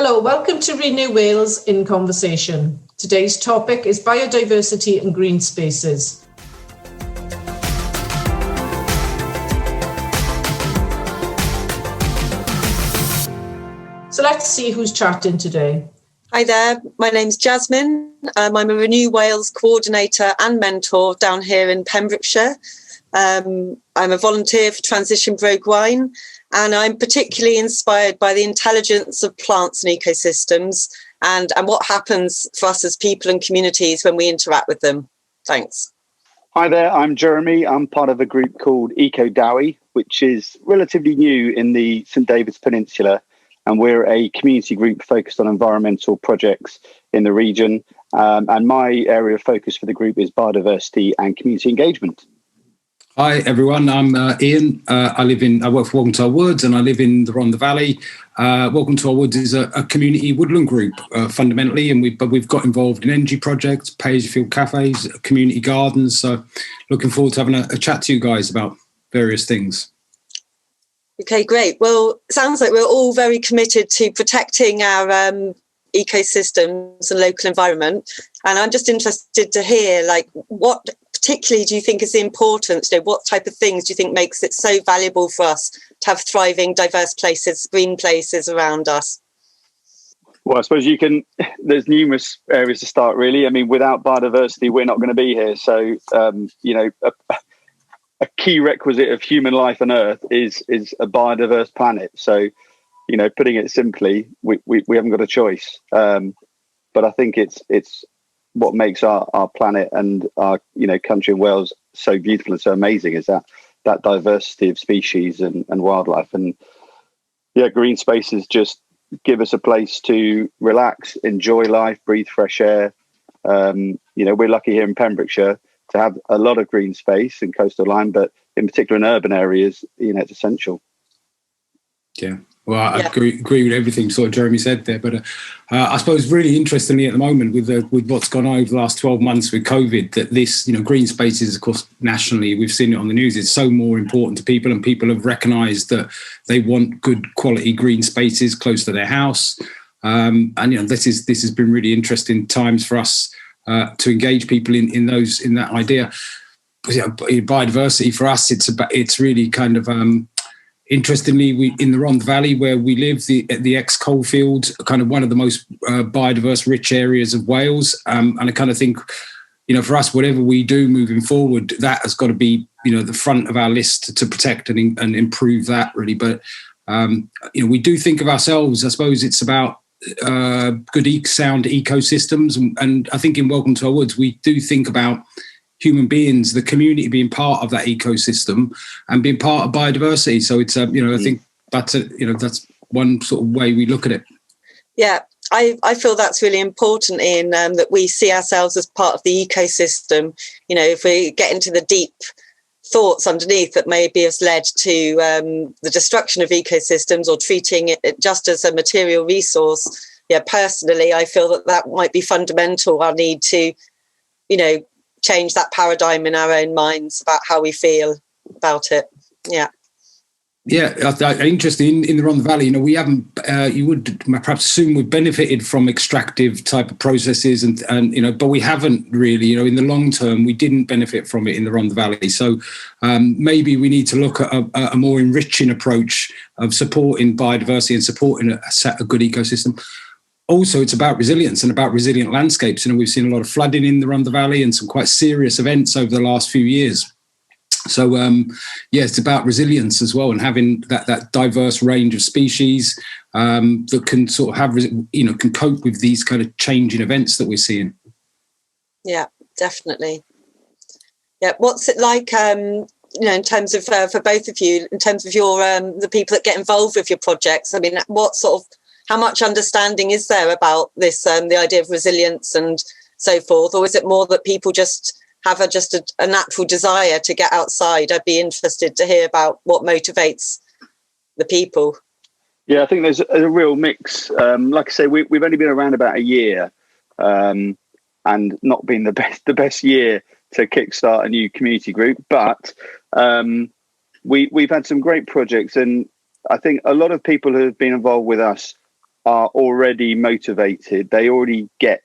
Hello, welcome to Renew Wales in Conversation. Today's topic is biodiversity and green spaces. So let's see who's chatting today. Hi there, my name's Jasmine. I'm a Renew Wales coordinator and mentor down here in Pembrokeshire. I'm a volunteer for Transitions Bro Gwaun, and I'm particularly inspired by the intelligence of plants and ecosystems and what happens for us as people and communities when we interact with them. Thanks. Hi there, I'm Jeremy. I'm part of a group called Dewi, which is relatively new in the St David's Peninsula. And we're a community group focused on environmental projects in the region. And my area of focus for the group is biodiversity and community engagement. Hi everyone, I'm Ian. I work for Welcome to Our Woods and I live in the Rhondda Valley. Welcome to Our Woods is a community woodland group fundamentally, and we've got involved in energy projects, pay-as-you-feel cafes, community gardens. So looking forward to having a chat to you guys about various things. Okay, great. Well, it sounds like we're all very committed to protecting our ecosystems and local environment. And I'm just interested to hear, what particularly do you think is the importance? What type of things do you think makes it so valuable for us to have thriving, diverse places, green places around us? Well, I suppose there's numerous areas to start, really. I mean, without biodiversity, we're not going to be here. So, a key requisite of human life on Earth is a biodiverse planet. So, putting it simply, we haven't got a choice. But I think it's what makes our planet and our country in Wales so beautiful and so amazing is that diversity of species and wildlife. And green spaces just give us a place to relax, enjoy life, breathe fresh air. We're lucky here in Pembrokeshire to have a lot of green space and coastal line, but in particular in urban areas, it's essential. Yeah, well, I agree with everything sort of Jeremy said there, but I suppose really interestingly at the moment with what's gone on over the last 12 months with COVID, that this, green spaces, of course, nationally, we've seen it on the news, it's so more important to people, and people have recognised that they want good quality green spaces close to their house. And this has been really interesting times for us to engage people in that idea. Biodiversity for us, it's really kind of interestingly, we in the Rhondda Valley where we live, the ex-coalfield, kind of one of the most biodiverse, rich areas of Wales. And I kind of think, for us, whatever we do moving forward, that has got to be, the front of our list to protect and improve that really. But we do think of ourselves, I suppose it's about good sound ecosystems, and I think in Welcome to Our Woods we do think about human beings, the community being part of that ecosystem and being part of biodiversity. So it's I think that's one sort of way we look at it. Yeah, I feel that's really important in that we see ourselves as part of the ecosystem. If we get into the deep thoughts underneath that maybe has led to the destruction of ecosystems or treating it just as a material resource. Yeah, personally, I feel that might be fundamental. Our need to, change that paradigm in our own minds about how we feel about it. Yeah. Yeah, interesting. In the Rhondda Valley, we haven't. You would perhaps assume we've benefited from extractive type of processes, and but we haven't really. In the long term, we didn't benefit from it in the Rhondda Valley. So maybe we need to look at a more enriching approach of supporting biodiversity and supporting a good ecosystem. Also, it's about resilience and about resilient landscapes. We've seen a lot of flooding in the Rhondda Valley and some quite serious events over the last few years. So, it's about resilience as well, and having that diverse range of species that can sort of have, can cope with these kind of changing events that we're seeing. Yeah, definitely. Yeah, what's it like, in terms of, for both of you, in terms of your, the people that get involved with your projects? I mean, how much understanding is there about this, the idea of resilience and so forth? Or is it more that people just have a natural desire to get outside? I'd be interested to hear about what motivates the people. Yeah, I think there's a real mix. Like I say, we've only been around about a year, and not been the best year to kickstart a new community group. But we've had some great projects, and I think a lot of people who have been involved with us are already motivated. They already get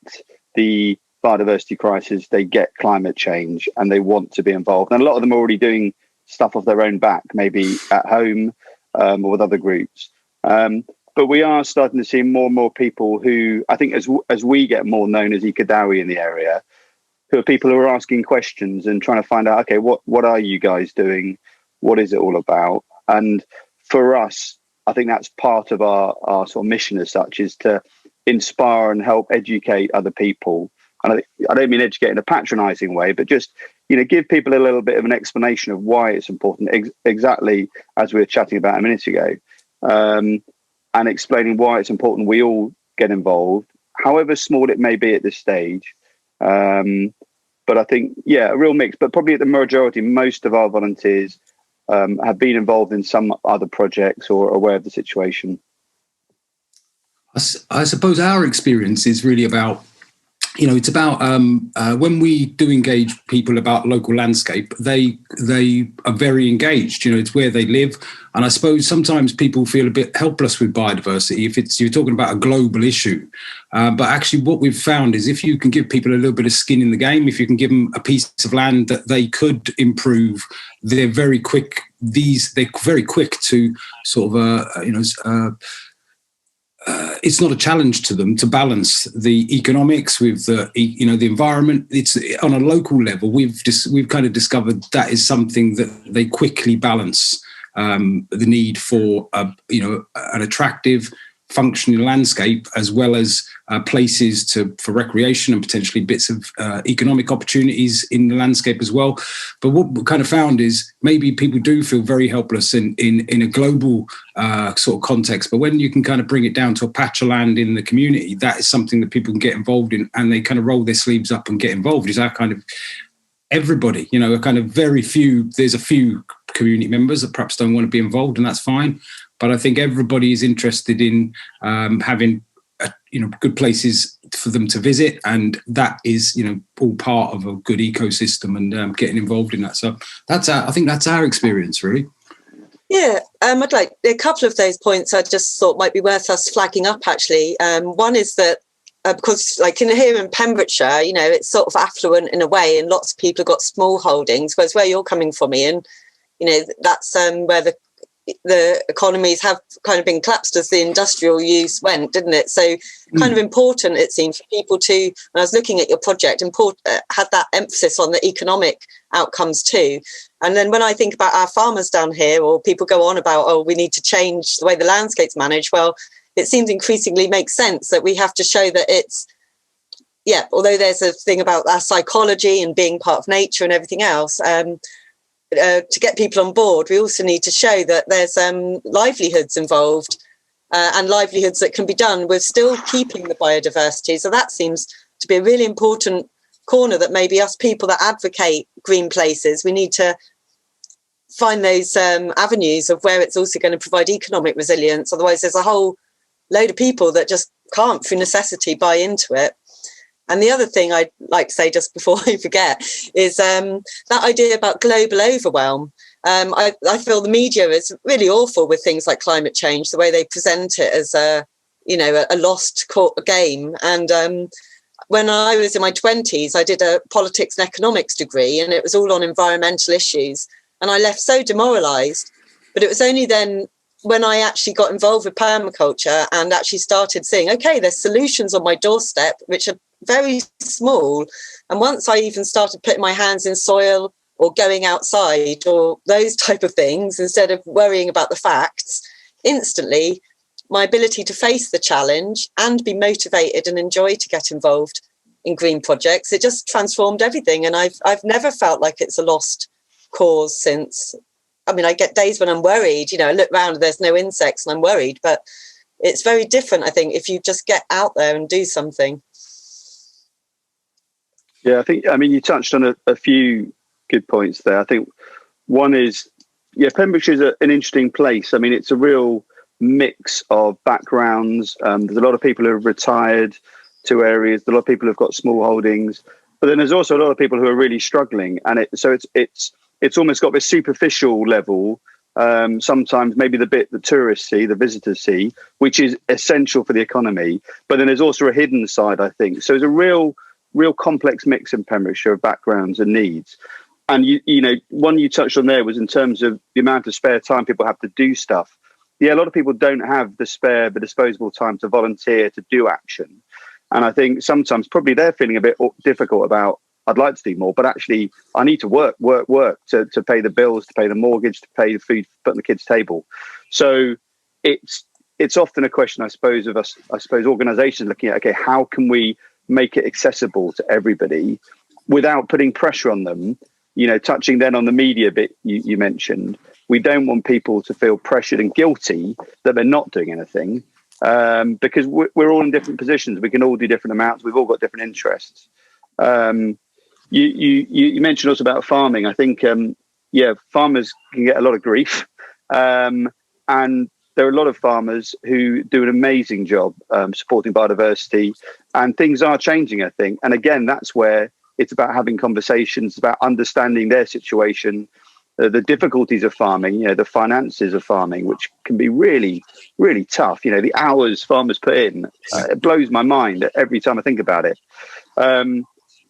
the biodiversity crisis, they get climate change, and they want to be involved. And a lot of them are already doing stuff off their own back, maybe at home or with other groups. But we are starting to see more and more people who, I think as we get more known as Dewi in the area, who are people who are asking questions and trying to find out, okay, what are you guys doing? What is it all about? And for us, I think that's part of our sort of mission as such, is to inspire and help educate other people. And I don't mean educate in a patronizing way, but just, give people a little bit of an explanation of why it's important, exactly as we were chatting about a minute ago, and explaining why it's important we all get involved, however small it may be at this stage. But I think, a real mix, but probably at the majority, most of our volunteers have been involved in some other projects or aware of the situation. I suppose our experience is really about, it's about when we do engage people about local landscape, they are very engaged. It's where they live. And I suppose sometimes people feel a bit helpless with biodiversity if you're talking about a global issue. But actually what we've found is if you can give people a little bit of skin in the game, if you can give them a piece of land that they could improve, they're very quick. They're very quick to sort of, it's not a challenge to them to balance the economics with the environment. It's on a local level. We've kind of discovered that is something that they quickly balance, the need for an attractive, functioning landscape, as well as places for recreation and potentially bits of economic opportunities in the landscape as well. But what we kind of found is maybe people do feel very helpless in a global sort of context. But when you can kind of bring it down to a patch of land in the community, that is something that people can get involved in, and they kind of roll their sleeves up and get involved. Is our kind of everybody, a kind of very few. There's a few community members that perhaps don't want to be involved, and that's fine. But I think everybody is interested in having, good places for them to visit, and that is, all part of a good ecosystem and getting involved in that. So I think that's our experience, really. Yeah, I'd like a couple of those points I just thought might be worth us flagging up, actually. One is that because like here in Pembrokeshire, it's sort of affluent in a way, and lots of people have got small holdings, whereas where you're coming from, Ian, that's where the economies have kind of been collapsed as the industrial use went, didn't it? So kind of important, it seemed, for people to, when I was looking at your project, had that emphasis on the economic outcomes too. And then when I think about our farmers down here, or people go on about, we need to change the way the landscape's managed, well, it seems increasingly makes sense that we have to show that it's, although there's a thing about our psychology and being part of nature and everything else, to get people on board, we also need to show that there's livelihoods involved and livelihoods that can be done with still keeping the biodiversity. So that seems to be a really important corner that maybe us people that advocate green places, we need to find those avenues of where it's also going to provide economic resilience. Otherwise, there's a whole load of people that just can't, through necessity, buy into it. And the other thing I'd like to say just before I forget is that idea about global overwhelm. I feel the media is really awful with things like climate change, the way they present it as a lost game. And when I was in my 20s, I did a politics and economics degree, and it was all on environmental issues. And I left so demoralised. But it was only then when I actually got involved with permaculture and actually started seeing, okay, there's solutions on my doorstep, which are very small. And once I even started putting my hands in soil or going outside or those type of things, instead of worrying about the facts, instantly my ability to face the challenge and be motivated and enjoy to get involved in green projects, it just transformed everything. And I've never felt like it's a lost cause since. I mean, I get days when I'm worried, I look around and there's no insects and I'm worried, but it's very different, I think, if you just get out there and do something. Yeah, you touched on a few good points there. I think one is, Pembrokeshire is an interesting place. I mean, it's a real mix of backgrounds. There's a lot of people who have retired to areas. A lot of people who've got small holdings, but then there's also a lot of people who are really struggling. And it's almost got this superficial level sometimes maybe the bit the tourists see, the visitors see, which is essential for the economy. But then there's also a hidden side, I think. So there's a real complex mix in Pembrokeshire of backgrounds and needs. And, you know, one you touched on there was in terms of the amount of spare time people have to do stuff. Yeah, a lot of people don't have the disposable time to volunteer, to do action. And I think sometimes probably they're feeling a bit difficult about, I'd like to do more, but actually I need to work to pay the bills, to pay the mortgage, to pay the food, put on the kids' table. So it's often a question, I suppose, of us, organisations looking at, okay, how can we make it accessible to everybody without putting pressure on them? You know, touching then on the media bit you mentioned, we don't want people to feel pressured and guilty that they're not doing anything, because we're all in different positions. We can all do different amounts. We've all got different interests. You mentioned also about farming. I think, farmers can get a lot of grief. And there are a lot of farmers who do an amazing job supporting biodiversity, and things are changing, I think. And again, that's where it's about having conversations, about understanding their situation, the difficulties of farming, you know, the finances of farming, which can be really, really tough. You know, the hours farmers put in, it blows my mind every time I think about it.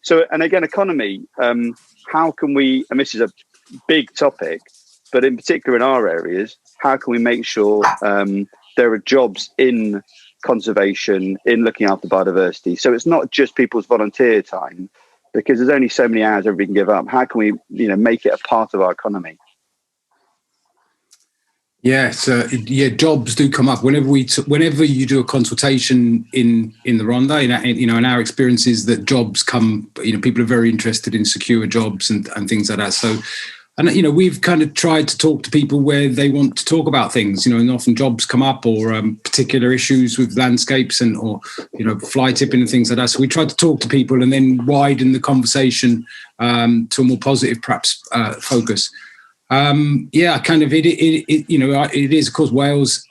So, and again, economy, how can we, and this is a big topic, but in particular in our areas, how can we make sure there are jobs in conservation, in looking after biodiversity? So it's not just people's volunteer time, because there's only so many hours everybody can give up. How can we, you know, make it a part of our economy? Yeah, so jobs do come up whenever you do a consultation in the Rhondda. In our experiences, that jobs come. You know, people are very interested in secure jobs and things like that. So, and you know, we've kind of tried to talk to people where they want to talk about things. You know, and often jobs come up, or particular issues with landscapes or you know, fly tipping and things like that. So we tried to talk to people and then widen the conversation to a more positive, perhaps, focus. It is, of course, Wales.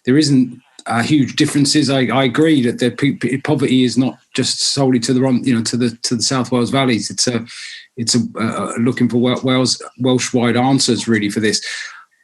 There isn't huge differences. I agree that poverty is not just solely to the South Wales valleys. It's looking for Welsh-wide answers really for this.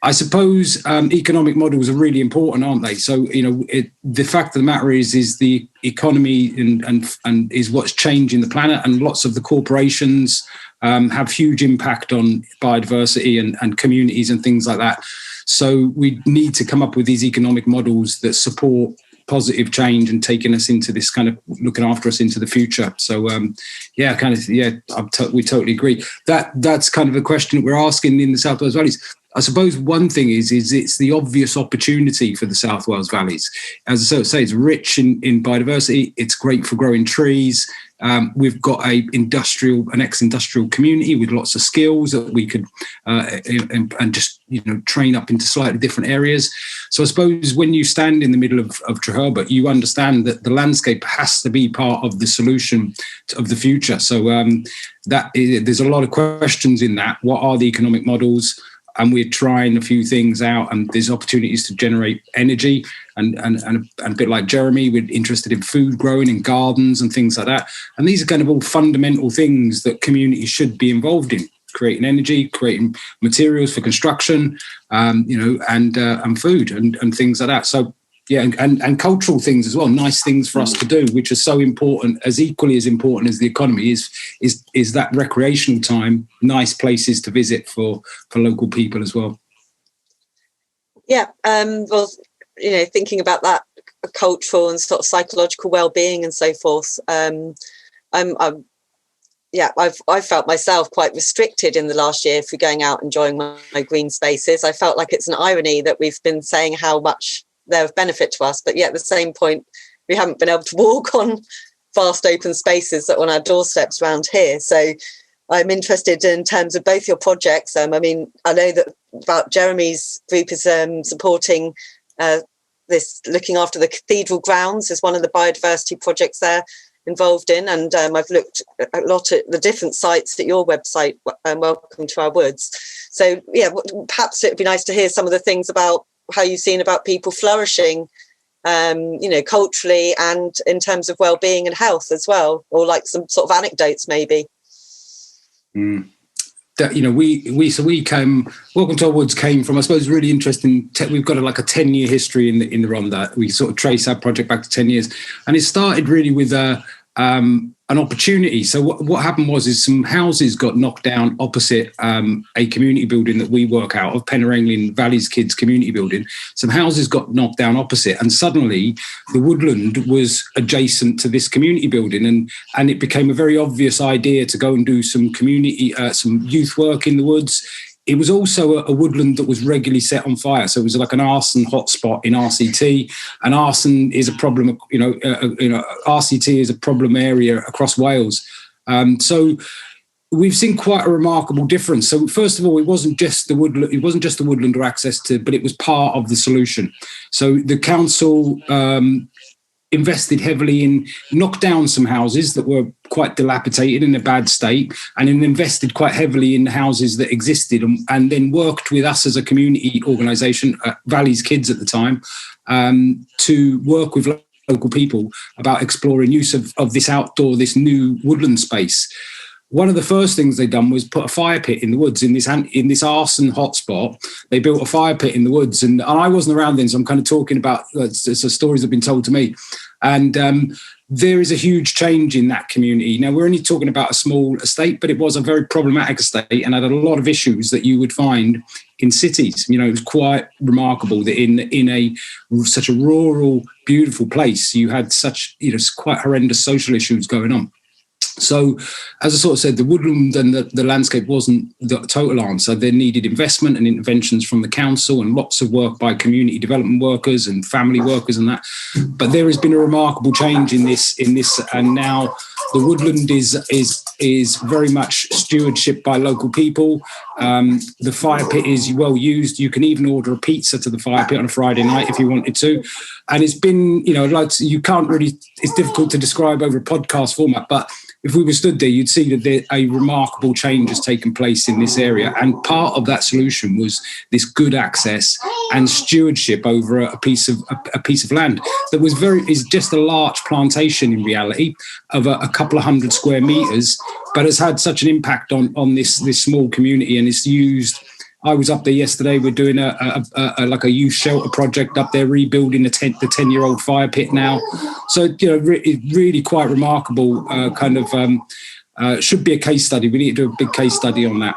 I suppose economic models are really important, aren't they? So, you know, the fact of the matter is the economy and is what's changing the planet, and lots of the corporations have huge impact on biodiversity and communities and things like that. So we need to come up with these economic models that support positive change and taking us into this kind of looking after us into the future. So we totally agree. That's kind of a question that we're asking in the South Wales Valleys. I suppose one thing is it's the obvious opportunity for the South Wales Valleys. As I say, it's rich in biodiversity. It's great for growing trees. We've got an ex-industrial community with lots of skills that we could and just, you know, train up into slightly different areas. So I suppose when you stand in the middle of Treherbert, you understand that the landscape has to be part of the solution of the future. So there's a lot of questions in that. What are the economic models? And we're trying a few things out, and there's opportunities to generate energy and a bit like Jeremy, we're interested in food growing in gardens and things like that. And these are kind of all fundamental things that communities should be involved in: creating energy, creating materials for construction, and food and things like that. So yeah, and cultural things as well, nice things for us to do, which are so important, as equally as important as the economy is that recreational time, nice places to visit for local people as well. Yeah, well, you know, thinking about that cultural and sort of psychological well-being and so forth, I've felt myself quite restricted in the last year for going out enjoying my green spaces. I felt like it's an irony that we've been saying how much they're of benefit to us, but yet at the same point we haven't been able to walk on vast open spaces that are on our doorsteps around here. So I'm interested in terms of both your projects. I know that about Jeremy's group is supporting this, looking after the cathedral grounds is one of the biodiversity projects they're involved in, and I've looked a lot at the different sites at your website, Welcome to Our Woods. So yeah, perhaps it would be nice to hear some of the things about how you've seen about people flourishing, culturally and in terms of well-being and health as well, or like some sort of anecdotes maybe. that, you know, we came, Welcome to Our Woods came from, I suppose, really interesting. We've got a 10-year history in the Rhondda. We sort of trace our project back to 10 years, and it started really with an opportunity. So what happened was some houses got knocked down opposite a community building that we work out of, Penrhyn Valley's Kids Community Building. Some houses got knocked down opposite, and suddenly the woodland was adjacent to this community building, and it became a very obvious idea to go and do some community, some youth work in the woods. It was also a woodland that was regularly set on fire. So it was like an arson hotspot in RCT. And arson is a problem, RCT is a problem area across Wales. So we've seen quite a remarkable difference. So first of all, it wasn't just the woodland or access to, but it was part of the solution. So the council invested heavily in, knocked down some houses that were quite dilapidated in a bad state, and then invested quite heavily in the houses that existed, and then worked with us as a community organisation, Valley's Kids at the time, to work with local people about exploring use of this new woodland space. One of the first things they'd done was put a fire pit in the woods in this arson hotspot. They built a fire pit in the woods, and I wasn't around then, so I'm kind of talking about stories that have been told to me. And there is a huge change in that community. Now, we're only talking about a small estate, but it was a very problematic estate and had a lot of issues that you would find in cities. You know, it was quite remarkable that in such a rural, beautiful place, you had such, quite horrendous social issues going on. So, as I sort of said, the woodland and the landscape wasn't the total answer. There needed investment and interventions from the council and lots of work by community development workers and family workers and that. But there has been a remarkable change in this, and now the woodland is very much stewardship by local people. The fire pit is well used. You can even order a pizza to the fire pit on a Friday night if you wanted to. And it's been, you can't really, it's difficult to describe over a podcast format, but if we were stood there, you'd see that a remarkable change has taken place in this area. And part of that solution was this good access and stewardship over a piece of land that is just a large plantation in reality of a couple of 100 square meters, but has had such an impact on this small community, and it's used. I was up there yesterday. We're doing a youth shelter project up there, rebuilding the 10-year-old fire pit now. So, really quite remarkable. Should be a case study. We need to do a big case study on that.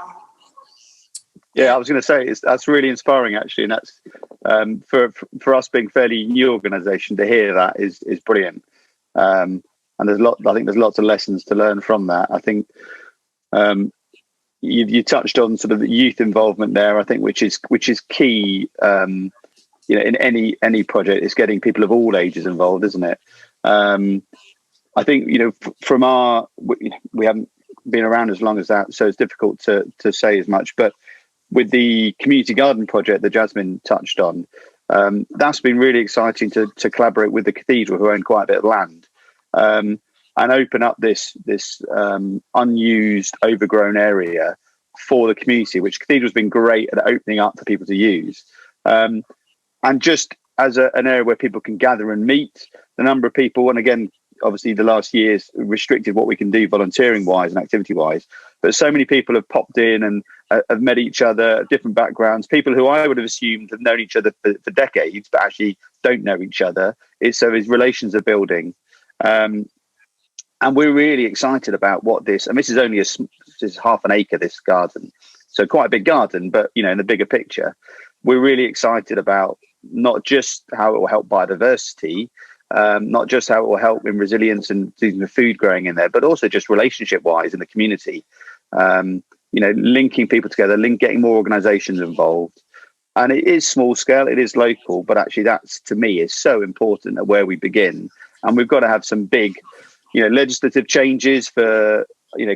Yeah, I was going to say that's really inspiring, actually, and that's for us being fairly new organisation to hear that is brilliant. And I think there's lots of lessons to learn from that. I think. You touched on sort of the youth involvement there, I think, which is key. In any project, is getting people of all ages involved, isn't it? I think from we haven't been around as long as that, so it's difficult to say as much. But with the community garden project that Jasmine touched on, that's been really exciting to collaborate with the cathedral, who own quite a bit of land. And open up this unused, overgrown area for the community, which Cathedral's been great at opening up for people to use. And just as an area where people can gather and meet, the number of people, and again, obviously the last year's restricted what we can do volunteering-wise and activity-wise, but so many people have popped in and have met each other, different backgrounds, people who I would have assumed have known each other for decades, but actually don't know each other. So his relations are building. And we're really excited about what this, and this is only this is half an acre, this garden. So quite a big garden, but, in the bigger picture, we're really excited about not just how it will help biodiversity, not just how it will help in resilience and the food growing in there, but also just relationship-wise in the community. Linking people together, getting more organisations involved. And it is small scale, it is local, but actually that's, to me, is so important at where we begin. And we've got to have some big legislative changes for,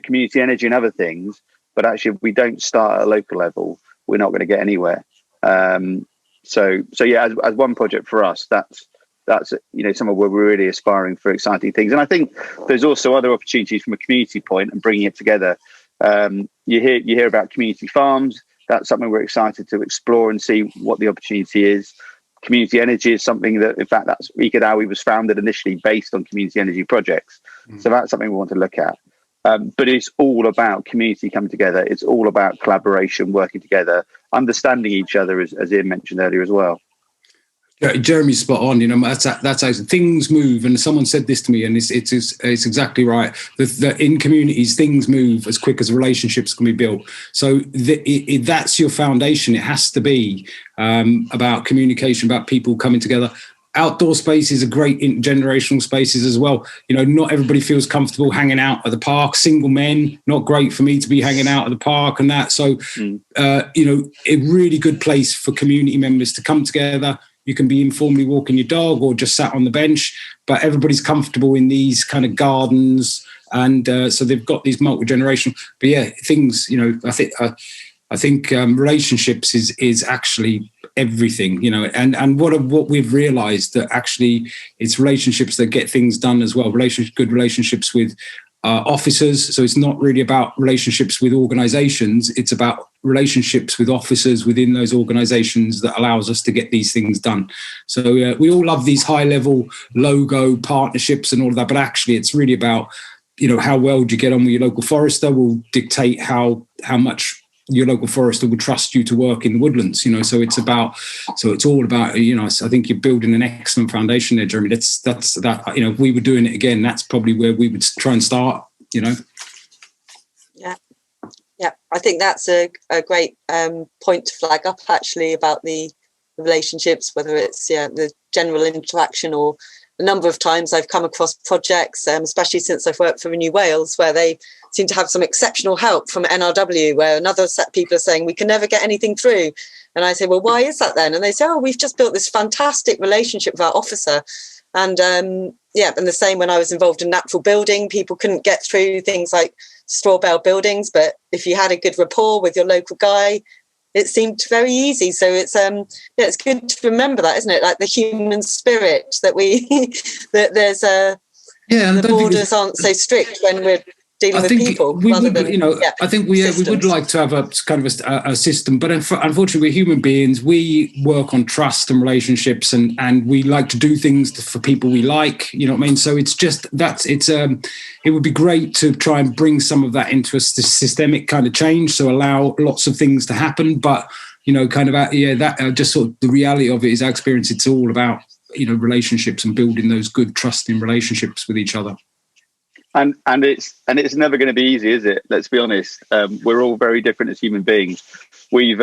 community energy and other things. But actually, if we don't start at a local level, we're not going to get anywhere. So yeah, as one project for us, that's somewhere where we're really aspiring for exciting things. And I think there's also other opportunities from a community point and bringing it together. You hear about community farms. That's something we're excited to explore and see what the opportunity is. Community energy is something that, in fact, that's Ecodawi was founded initially based on community energy projects. So that's something we want to look at. But it's all about community coming together. It's all about collaboration, working together, understanding each other, as Ian mentioned earlier as well. Jeremy's spot on. That's how things move. And someone said this to me, and it's exactly right. That in communities, things move as quick as relationships can be built. So that's your foundation. It has to be about communication, about people coming together. Outdoor spaces are great intergenerational spaces as well. Not everybody feels comfortable hanging out at the park. Single men, not great for me to be hanging out at the park and that. So, a really good place for community members to come together. You can be informally walking your dog or just sat on the bench, but everybody's comfortable in these kind of gardens. And so they've got these multi-generational, but yeah, things, I think relationships is actually everything, and what we've realized that actually it's relationships that get things done as well. Good relationships with officers. So it's not really about relationships with organizations. It's about relationships with officers within those organizations that allows us to get these things done. So we all love these high level logo partnerships and all of that, but actually it's really about, how well do you get on with your local forester will dictate how much your local forester would trust you to work in the woodlands, so it's all about, I think you're building an excellent foundation there, Jeremy. That's that, if we were doing it again, that's probably where we would try and start, Yeah, I think that's a great point to flag up actually about the relationships, whether it's the general interaction or the number of times I've come across projects, especially since I've worked for Renew Wales, where they seem to have some exceptional help from NRW, where another set of people are saying, we can never get anything through. And I say, well, why is that then? And they say, oh, we've just built this fantastic relationship with our officer. And and the same when I was involved in natural building, people couldn't get through things like straw bale buildings. But if you had a good rapport with your local guy, it seemed very easy. So it's it's good to remember that, isn't it? Like the human spirit that that there's the borders aren't so strict when we're dealing with people. I think we would like to have a kind of a system, but unfortunately we're human beings. We work on trust and relationships, and we like to do things for people we like. You know what I mean? So it's just it would be great to try and bring some of that into a systemic kind of change. So allow lots of things to happen, but just sort of the reality of it is our experience. It's all about relationships and building those good trusting relationships with each other. And it's never going to be easy, is it? Let's be honest. We're all very different as human beings. We've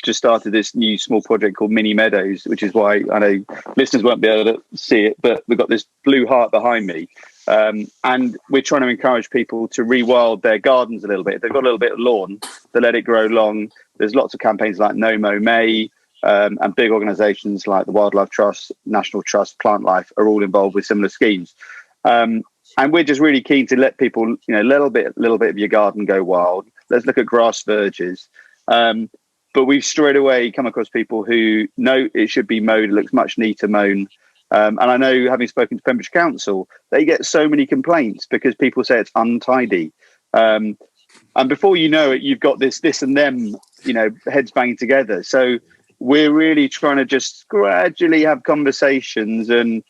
just started this new small project called Mini Meadows, which is why I know listeners won't be able to see it, but we've got this blue heart behind me. And we're trying to encourage people to rewild their gardens a little bit. If they've got a little bit of lawn, to let it grow long. There's lots of campaigns like No Mow May, and big organisations like the Wildlife Trust, National Trust, Plant Life are all involved with similar schemes. And we're just really keen to let people, a little bit of your garden go wild. Let's look at grass verges. But we've straight away come across people who know it should be mowed. It looks much neater mown. And I know, having spoken to Pembrokeshire Council, they get so many complaints because people say it's untidy. And before you know it, you've got this and them, heads banging together. So we're really trying to just gradually have conversations and,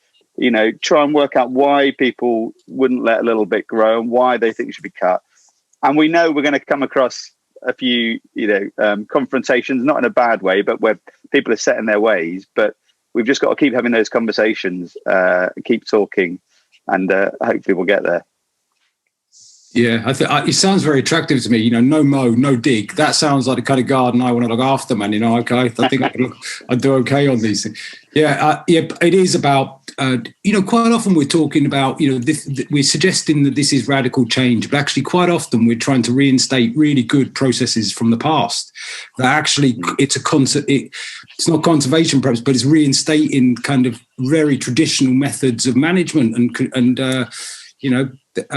try and work out why people wouldn't let a little bit grow and why they think it should be cut. And we know we're going to come across a few, confrontations, not in a bad way, but where people are set in their ways. But we've just got to keep having those conversations, keep talking, and hopefully we'll get there. Yeah, it sounds very attractive to me. No mow, no dig. That sounds like the kind of garden I want to look after, man. Okay, I think I'd do okay on these things. Yeah, it is about. Quite often we're talking about. We're suggesting that this is radical change, but actually, quite often we're trying to reinstate really good processes from the past. That actually, it's not conservation, perhaps, but it's reinstating kind of very traditional methods of management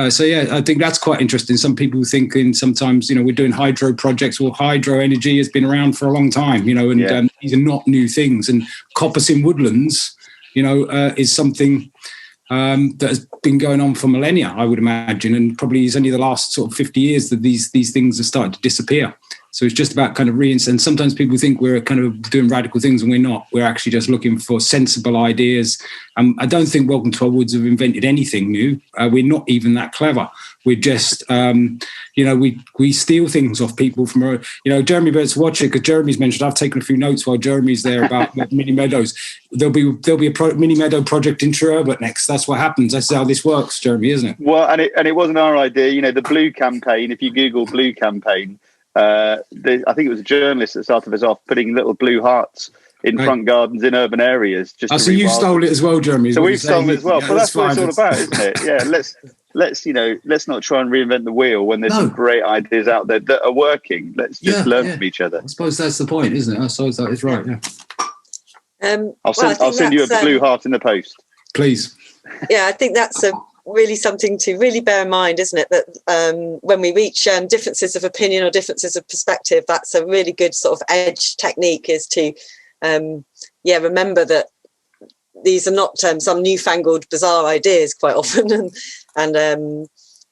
so I think that's quite interesting. Some people thinking sometimes, we're doing hydro projects. Well, hydro energy has been around for a long time, these are not new things. And coppice in woodlands, is something that has been going on for millennia, I would imagine, and probably is only the last sort of 50 years that these things have started to disappear. So it's just about kind of and sometimes people think we're kind of doing radical things, and we're not. We're actually just looking for sensible ideas. I don't think Welcome to Our Woods have invented anything new. We're not even that clever. We're just, we steal things off people from, Jeremy Burt's watch it, because Jeremy's mentioned, I've taken a few notes while Jeremy's there about mini meadows. There'll be a mini meadow project in Truro next. That's what happens. That's how this works, Jeremy, isn't it? Well, and it wasn't our idea. The Blue campaign, if you Google Blue campaign, I think it was a journalist that started us off putting little blue hearts in front gardens in urban areas. So you stole it as well, Jeremy. So we've stolen it as well. Yeah, but that's what it's all about, isn't it? Yeah, let's not try and reinvent the wheel when there's some great ideas out there that are working. Let's just learn from each other. I suppose that's the point, isn't it? I suppose that is right. Yeah. I'll send you a blue heart in the post, please. Yeah, I think that's really something to really bear in mind, isn't it? That when we reach differences of opinion or differences of perspective, that's a really good sort of edge technique, is to remember that these are not some newfangled bizarre ideas quite often, and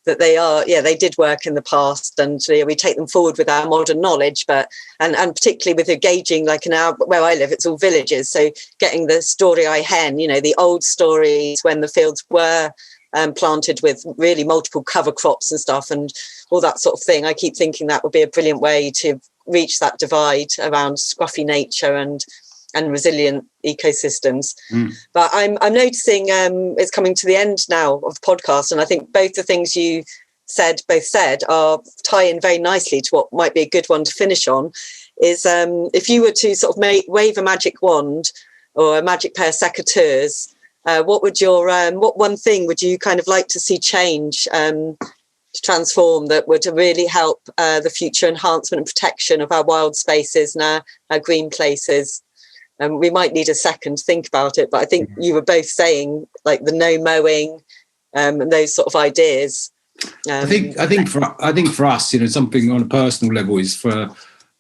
that they did work in the past, and we take them forward with our modern knowledge, but and particularly with engaging, like where I live, it's all villages, so getting the story-eye hen, the old stories when the fields were planted with really multiple cover crops and stuff and all that sort of thing. I keep thinking that would be a brilliant way to reach that divide around scruffy nature and resilient ecosystems. But I'm noticing it's coming to the end now of the podcast, and I think both the things you both said tie in very nicely to what might be a good one to finish on. Is if you were to sort of wave a magic wand or a magic pair of secateurs, what one thing would you kind of like to see change to transform that would really help the future enhancement and protection of our wild spaces and our green places? We might need a second to think about it, but I think you were both saying like the no mowing and those sort of ideas. I think for us, something on a personal level is for,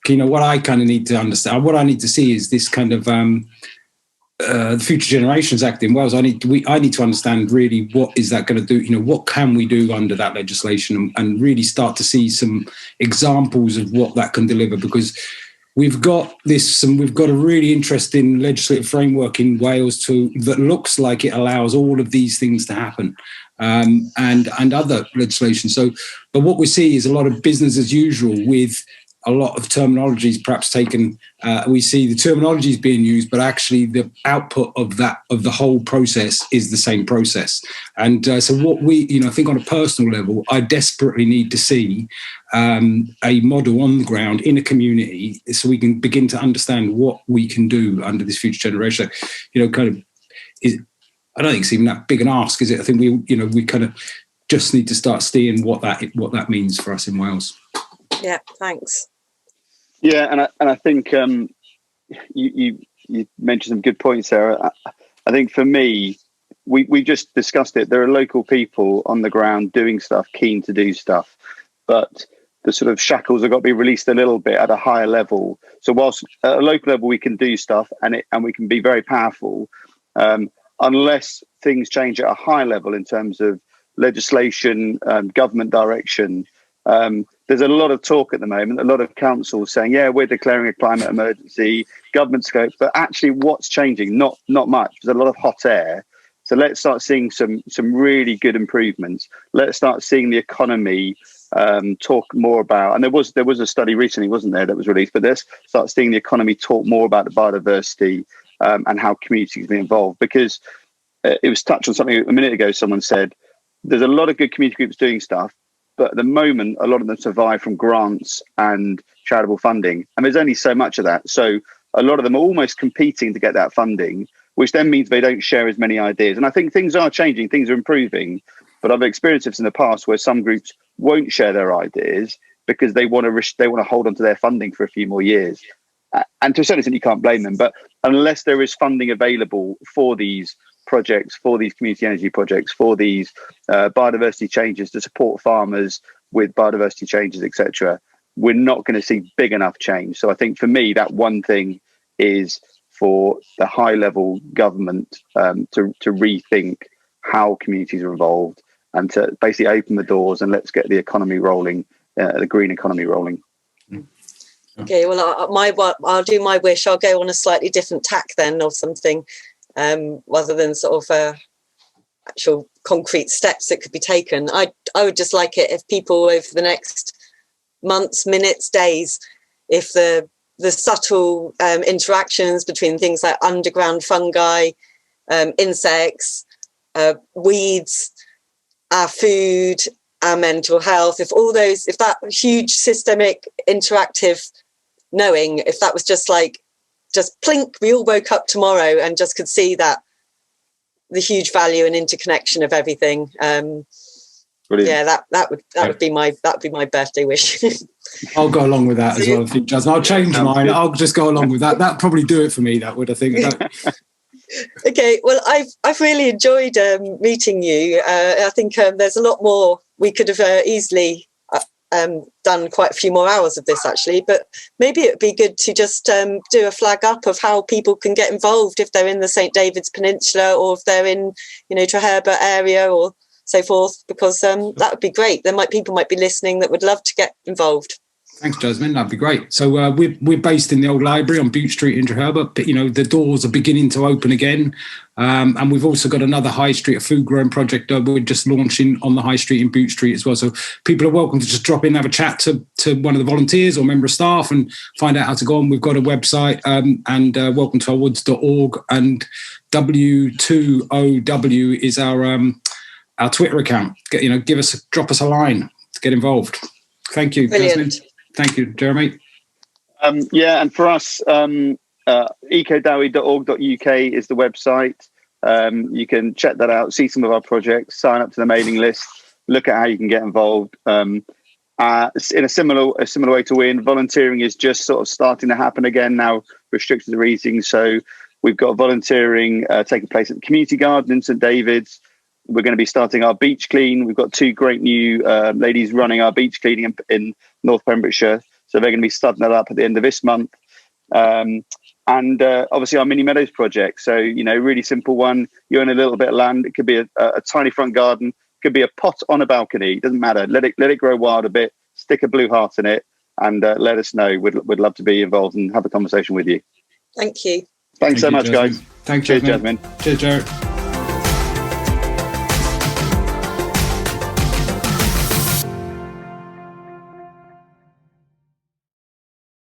what I kind of need to understand, what I need to see is this kind of the Future Generations Act in Wales. I need to understand really what is that going to do. What can we do under that legislation, and really start to see some examples of what that can deliver, because we've got a really interesting legislative framework in Wales that looks like it allows all of these things to happen, and other legislation. So, but what we see is a lot of business as usual with a lot of terminologies perhaps taken. We see the terminologies being used, but actually the output of the whole process is the same process. And so what I think on a personal level, I desperately need to see a model on the ground in a community, so we can begin to understand what we can do under this future generation. I don't think it's even that big an ask, is it? I think we kind of just need to start seeing what that means for us in Wales. Yeah, thanks. Yeah, and I think you mentioned some good points there. I think for me, we just discussed it. There are local people on the ground doing stuff, keen to do stuff, but the sort of shackles have got to be released a little bit at a higher level. So whilst at a local level we can do stuff and we can be very powerful, unless things change at a high level in terms of legislation, government direction. There's a lot of talk at the moment, a lot of councils saying, yeah, we're declaring a climate emergency, government scope, but actually what's changing? Not much. There's a lot of hot air. So let's start seeing some really good improvements. Let's start seeing the economy talk more about, and there was a study recently, wasn't there, that was released, but let's start seeing the economy talk more about the biodiversity and how communities be involved, because it was touched on something a minute ago. Someone said there's a lot of good community groups doing stuff, but at the moment, a lot of them survive from grants and charitable funding. And there's only so much of that. So a lot of them are almost competing to get that funding, which then means they don't share as many ideas. And I think things are changing, things are improving. But I've experienced this in the past where some groups won't share their ideas because they want to hold on to their funding for a few more years. And to a certain extent, you can't blame them. But unless there is funding available for these projects, for these community energy projects, for these biodiversity changes to support farmers with biodiversity changes, etc., we're not going to see big enough change. So I think for me, that one thing is for the high level government to rethink how communities are involved and to basically open the doors and let's get the economy rolling, the green economy rolling. Okay, well, I'll do my wish. I'll go on a slightly different tack then, or something, rather than sort of actual concrete steps that could be taken. I would just like it if people over the next months, minutes, days, if the subtle interactions between things like underground fungi, insects, weeds, our food, our mental health, if that huge systemic interactive knowing, if that was just plink, we all woke up tomorrow and just could see that the huge value and interconnection of everything. Yeah, that would be my birthday wish. I'll go along with that as well. I think, Jasmine, I'll change mine. I'll just go along with that. That'd probably do it for me. That would, I think. Okay, well, I've really enjoyed meeting you. I think there's a lot more we could have easily done quite a few more hours of this, actually. But maybe it would be good to just do a flag up of how people can get involved if they're in the St David's Peninsula, or if they're in, Treherbert area or so forth, because that would be great. People might be listening that would love to get involved. Thanks, Jasmine. That'd be great. So we're based in the old library on Bute Street in Treherbert, but the doors are beginning to open again, and we've also got another high street, a food growing project we're just launching on the high street in Bute Street as well. So people are welcome to just drop in and have a chat to one of the volunteers or member of staff and find out how to go on. We've got a website, and welcome to our woods.org, and W2OW is our Twitter account. Drop us a line to get involved. Thank you, Brilliant. Jasmine. Thank you, Jeremy. And for us, ecodowie.org.uk is the website. You can check that out, see some of our projects, sign up to the mailing list, look at how you can get involved. In a similar way to Win, volunteering is just sort of starting to happen again now. Restrictions are easing, so we've got volunteering taking place at the community garden in St David's. We're going to be starting our beach clean. We've got two great new ladies running our beach cleaning in North Pembrokeshire. So they're going to be starting that up at the end of this month. And obviously our mini Meadows project. So, really simple one. You own a little bit of land. It could be a tiny front garden. It could be a pot on a balcony. It doesn't matter. Let it grow wild a bit. Stick a blue heart in it and let us know. We'd love to be involved and have a conversation with you. Thank you. Thanks so much, Jasmine. guys. Thanks, Cheers, Jasmine. Cheers, Jared.